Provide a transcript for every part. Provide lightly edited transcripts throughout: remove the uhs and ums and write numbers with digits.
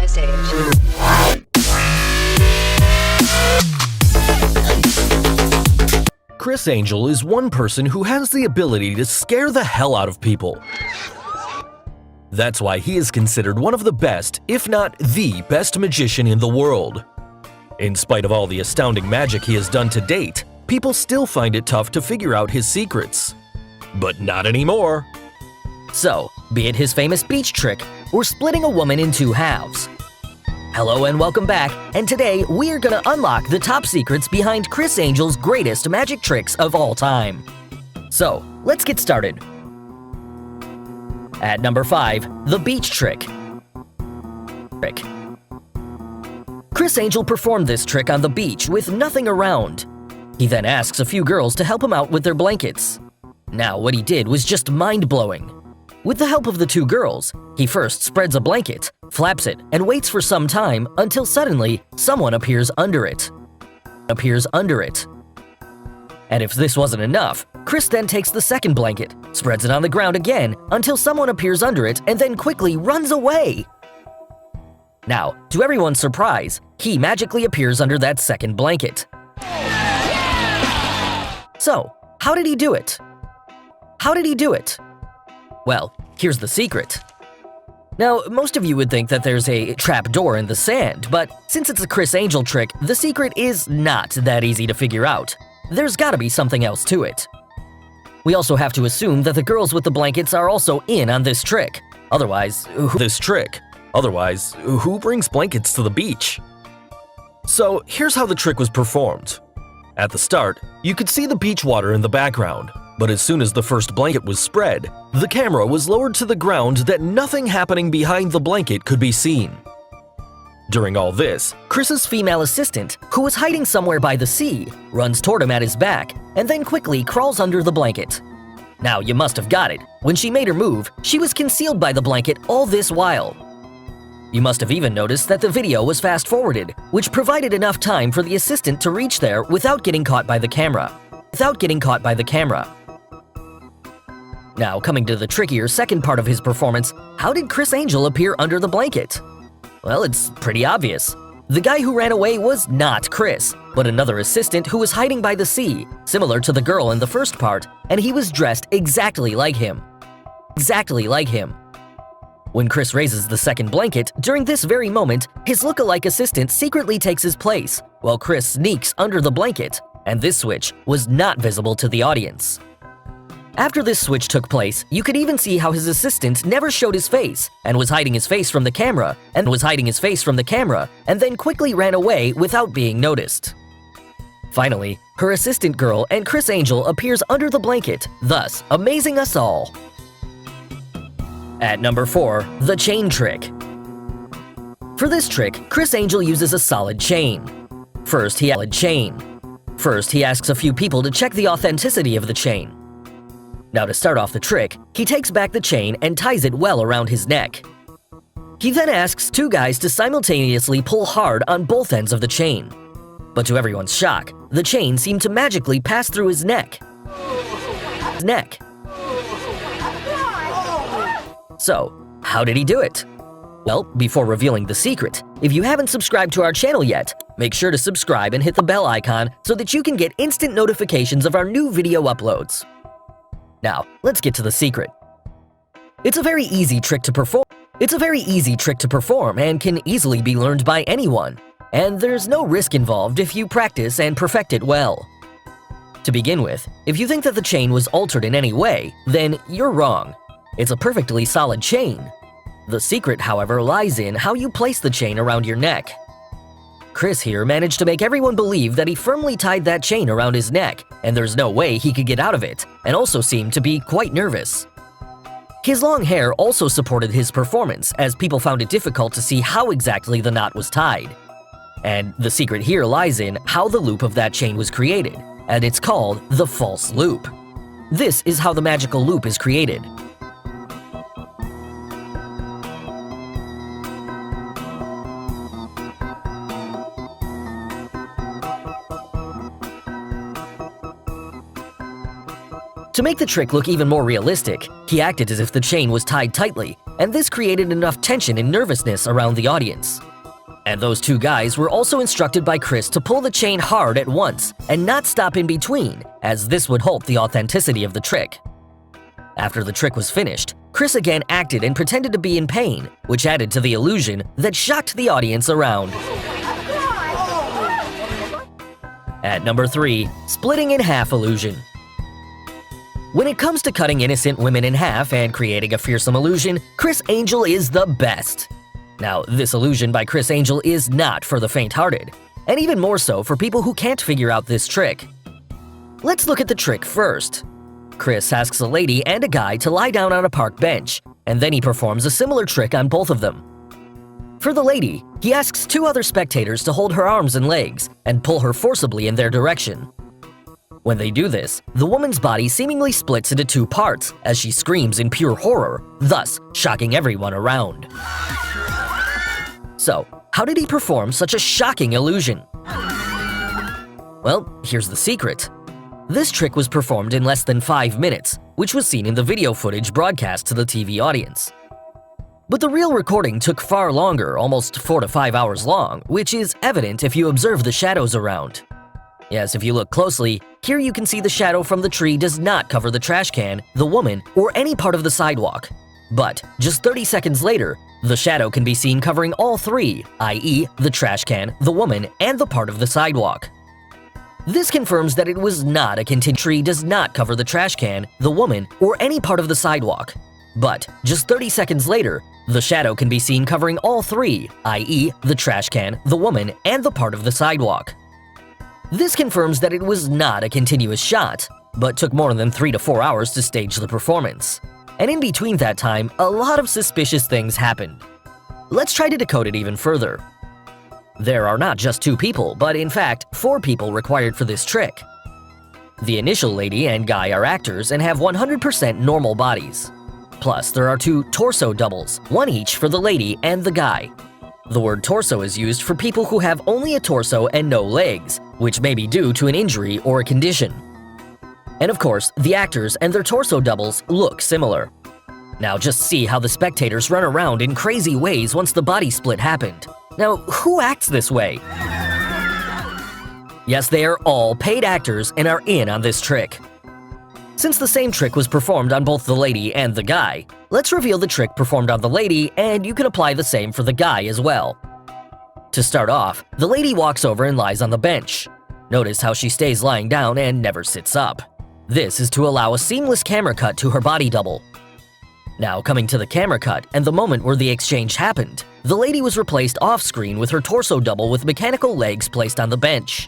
stage. Criss Angel is one person who has the ability to scare the hell out of people. That's why he is considered one of the best, if not the best magician in the world. In spite of all the astounding magic he has done to date, people still find it tough to figure out his secrets. But not anymore. So, be it his famous beach trick or splitting a woman in two halves. Hello and welcome back, and today we are gonna unlock the top secrets behind Criss Angel's greatest magic tricks of all time. So, let's get started. At number 5, the beach trick. Criss Angel performed this trick on the beach with nothing around. He then asks a few girls to help him out with their blankets. Now, what he did was just mind-blowing. With the help of the two girls, he first spreads a blanket, flaps it, and waits for some time until suddenly someone appears under it. And if this wasn't enough, Criss then takes the second blanket, spreads it on the ground again until someone appears under it, and then quickly runs away. Now, to everyone's surprise, he magically appears under that second blanket. So, how did he do it? Well, here's the secret. Now, most of you would think that there's a trap door in the sand, but since it's a Criss Angel trick, the secret is not that easy to figure out. There's gotta be something else to it. We also have to assume that the girls with the blankets are also in on this trick. Otherwise, who brings blankets to the beach? So here's how the trick was performed. At the start, you could see the beach water in the background, but as soon as the first blanket was spread, the camera was lowered to the ground that nothing happening behind the blanket could be seen. During all this, Criss's female assistant, who was hiding somewhere by the sea, runs toward him at his back and then quickly crawls under the blanket. Now, you must have got it. When she made her move, she was concealed by the blanket all this while. You must have even noticed that the video was fast-forwarded, which provided enough time for the assistant to reach there without getting caught by the camera. Now, coming to the trickier second part of his performance, how did Criss Angel appear under the blanket? Well, it's pretty obvious. The guy who ran away was not Criss, but another assistant who was hiding by the sea, similar to the girl in the first part, and he was dressed exactly like him. When Criss raises the second blanket, during this very moment, his look-alike assistant secretly takes his place, while Criss sneaks under the blanket, and this switch was not visible to the audience. After this switch took place, you could even see how his assistant never showed his face and was hiding his face from the camera, and then quickly ran away without being noticed. Finally, her assistant girl and Criss Angel appears under the blanket, thus amazing us all. At number 4, the chain trick. For this trick, Criss Angel uses a solid chain. First, he asks a few people to check the authenticity of the chain. Now, to start off the trick, he takes back the chain and ties it well around his neck. He then asks two guys to simultaneously pull hard on both ends of the chain. But to everyone's shock, the chain seemed to magically pass through his neck. So, how did he do it? Well, before revealing the secret, if you haven't subscribed to our channel yet, make sure to subscribe and hit the bell icon so that you can get instant notifications of our new video uploads. Now, let's get to the secret. It's a very easy trick to perform and can easily be learned by anyone. And there's no risk involved if you practice and perfect it well. To begin with, if you think that the chain was altered in any way, then you're wrong. It's a perfectly solid chain. The secret, however, lies in how you place the chain around your neck. Criss here managed to make everyone believe that he firmly tied that chain around his neck, and there's no way he could get out of it, and also seemed to be quite nervous. His long hair also supported his performance, as people found it difficult to see how exactly the knot was tied. And the secret here lies in how the loop of that chain was created, and it's called the false loop. This is how the magical loop is created. To make the trick look even more realistic, he acted as if the chain was tied tightly, and this created enough tension and nervousness around the audience. And those two guys were also instructed by Criss to pull the chain hard at once and not stop in between, as this would halt the authenticity of the trick. After the trick was finished, Criss again acted and pretended to be in pain, which added to the illusion that shocked the audience around. At number 3, splitting in half illusion. When it comes to cutting innocent women in half and creating a fearsome illusion, Criss Angel is the best. Now, this illusion by Criss Angel is not for the faint-hearted, and even more so for people who can't figure out this trick. Let's look at the trick first. Criss asks a lady and a guy to lie down on a park bench, and then he performs a similar trick on both of them. For the lady, he asks 2 other spectators to hold her arms and legs and pull her forcibly in their direction. When they do this, the woman's body seemingly splits into 2 parts as she screams in pure horror, thus shocking everyone around. So, how did he perform such a shocking illusion? Well, here's the secret. This trick was performed in less than 5 minutes, which was seen in the video footage broadcast to the TV audience. But the real recording took far longer, almost 4 to 5 hours long, which is evident if you observe the shadows around. Yes, if you look closely, here you can see the shadow from the tree does not cover the trash can, the woman, or any part of the sidewalk. But just 30 seconds later, the shadow can be seen covering all 3, i.e. the trash can, the woman, and the part of the sidewalk. This confirms that it was not a continuous tree does not cover the trash can, the woman, or any part of the sidewalk. But just 30 seconds later, the shadow can be seen covering all 3, i.e. the trash can, the woman, and the part of the sidewalk. This confirms that it was not a continuous shot, but took more than 3 to 4 hours to stage the performance. And in between that time, a lot of suspicious things happened. Let's try to decode it even further. There are not just 2 people, but in fact 4 people required for this trick. The initial lady and guy are actors and have 100% normal bodies. Plus, there are 2 torso doubles, 1 each for the lady and the guy. The word torso is used for people who have only a torso and no legs, which may be due to an injury or a condition. And of course, the actors and their torso doubles look similar. Now just see how the spectators run around in crazy ways once the body split happened. Now, who acts this way? Yes, they are all paid actors and are in on this trick. Since the same trick was performed on both the lady and the guy, let's reveal the trick performed on the lady, and you can apply the same for the guy as well. To start off, the lady walks over and lies on the bench. Notice how she stays lying down and never sits up. This is to allow a seamless camera cut to her body double. Now coming to the camera cut and the moment where the exchange happened, the lady was replaced off-screen with her torso double with mechanical legs placed on the bench.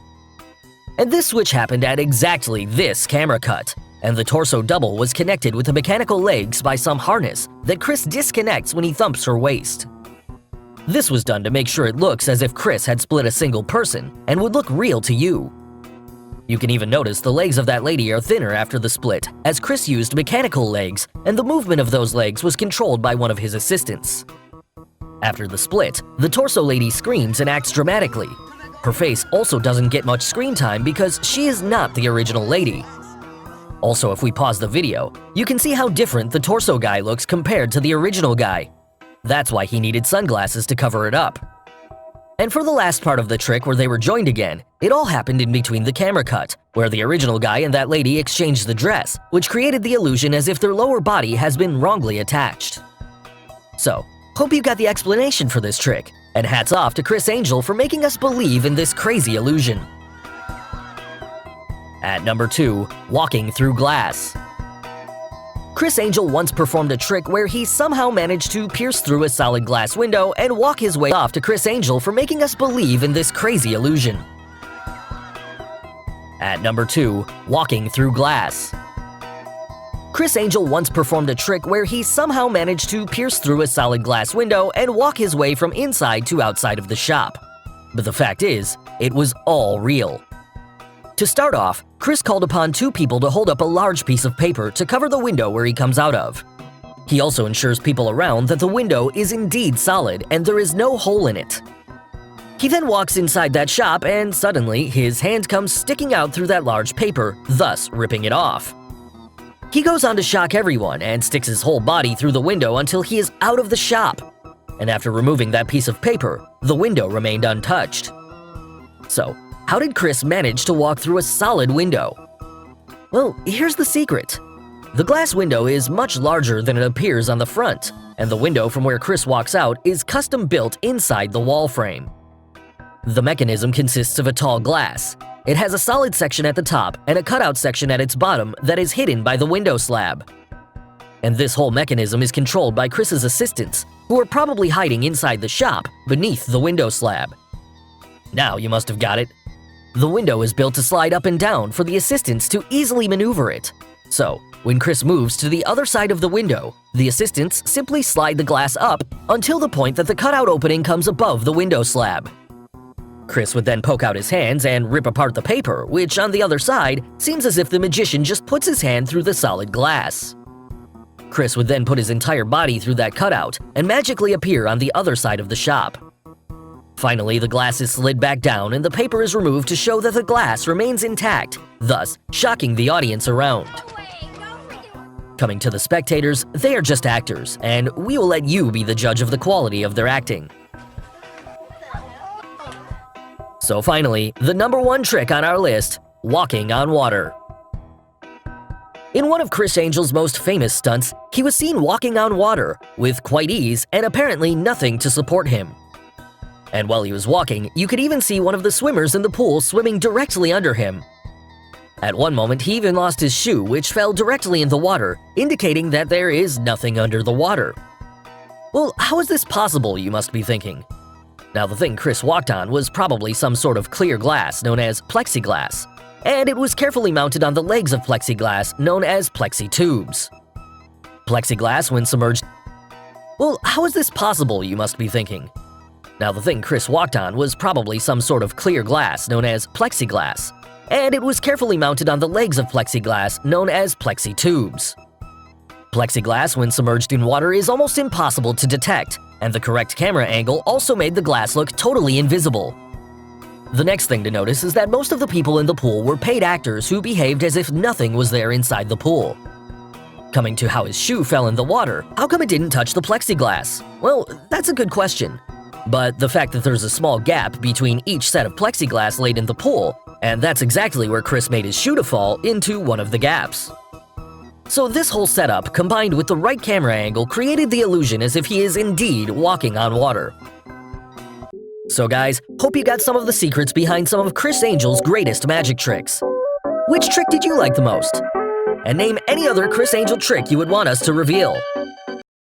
And this switch happened at exactly this camera cut, and the torso double was connected with the mechanical legs by some harness that Criss disconnects when he thumps her waist. This was done to make sure it looks as if Criss had split a single person and would look real to you. You can even notice the legs of that lady are thinner after the split, as Criss used mechanical legs, and the movement of those legs was controlled by one of his assistants. After the split, the torso lady screams and acts dramatically. Her face also doesn't get much screen time because she is not the original lady. Also, if we pause the video, you can see how different the torso guy looks compared to the original guy. That's why he needed sunglasses to cover it up. And for the last part of the trick where they were joined again, it all happened in between the camera cut, where the original guy and that lady exchanged the dress, which created the illusion as if their lower body has been wrongly attached. So, hope you got the explanation for this trick, and hats off to Criss Angel for making us believe in this crazy illusion. At number 2, walking through glass. Criss Angel once performed a trick where he somehow managed to pierce through a solid glass window and walk his way off to Criss Angel for making us believe in this crazy illusion. At number 2, walking through glass. Criss Angel once performed a trick where he somehow managed to pierce through a solid glass window and walk his way from inside to outside of the shop. But the fact is, it was all real. To start off, Criss called upon 2 people to hold up a large piece of paper to cover the window where he comes out of. He also ensures people around that the window is indeed solid and there is no hole in it. He then walks inside that shop and suddenly his hand comes sticking out through that large paper, thus ripping it off. He goes on to shock everyone and sticks his whole body through the window until he is out of the shop. And after removing that piece of paper, the window remained untouched. So, how did Criss manage to walk through a solid window? Well, here's the secret. The glass window is much larger than it appears on the front, and the window from where Criss walks out is custom built inside the wall frame. The mechanism consists of a tall glass. It has a solid section at the top and a cutout section at its bottom that is hidden by the window slab. And this whole mechanism is controlled by Criss's assistants, who are probably hiding inside the shop beneath the window slab. Now you must have got it. The window is built to slide up and down for the assistants to easily maneuver it. So, when Criss moves to the other side of the window, the assistants simply slide the glass up until the point that the cutout opening comes above the window slab. Criss would then poke out his hands and rip apart the paper, which on the other side seems as if the magician just puts his hand through the solid glass. Criss would then put his entire body through that cutout and magically appear on the other side of the shop. Finally, the glass is slid back down and the paper is removed to show that the glass remains intact, thus shocking the audience around. Coming to the spectators, they are just actors, and we will let you be the judge of the quality of their acting. So finally, the number one trick on our list, walking on water. In one of Criss Angel's most famous stunts, he was seen walking on water, with quite ease and apparently nothing to support him. And while he was walking, you could even see one of the swimmers in the pool swimming directly under him. At one moment, he even lost his shoe, which fell directly in the water, indicating that there is nothing under the water. Well, how is this possible, you must be thinking? Now, the thing Criss walked on was probably some sort of clear glass known as plexiglass, and it was carefully mounted on the legs of plexiglass known as plexitubes. Plexiglass, when submerged… Well, how is this possible, you must be thinking? Now, the thing Criss walked on was probably some sort of clear glass known as plexiglass, and it was carefully mounted on the legs of plexiglass known as plexitubes. Plexiglass, when submerged in water, is almost impossible to detect, and the correct camera angle also made the glass look totally invisible. The next thing to notice is that most of the people in the pool were paid actors who behaved as if nothing was there inside the pool. Coming to how his shoe fell in the water, how come it didn't touch the plexiglass? Well, that's a good question. But the fact that there's a small gap between each set of plexiglass laid in the pool, and that's exactly where Criss made his shoe to fall into one of the gaps. So this whole setup, combined with the right camera angle, created the illusion as if he is indeed walking on water. So guys, hope you got some of the secrets behind some of Criss Angel's greatest magic tricks. Which trick did you like the most? And name any other Criss Angel trick you would want us to reveal.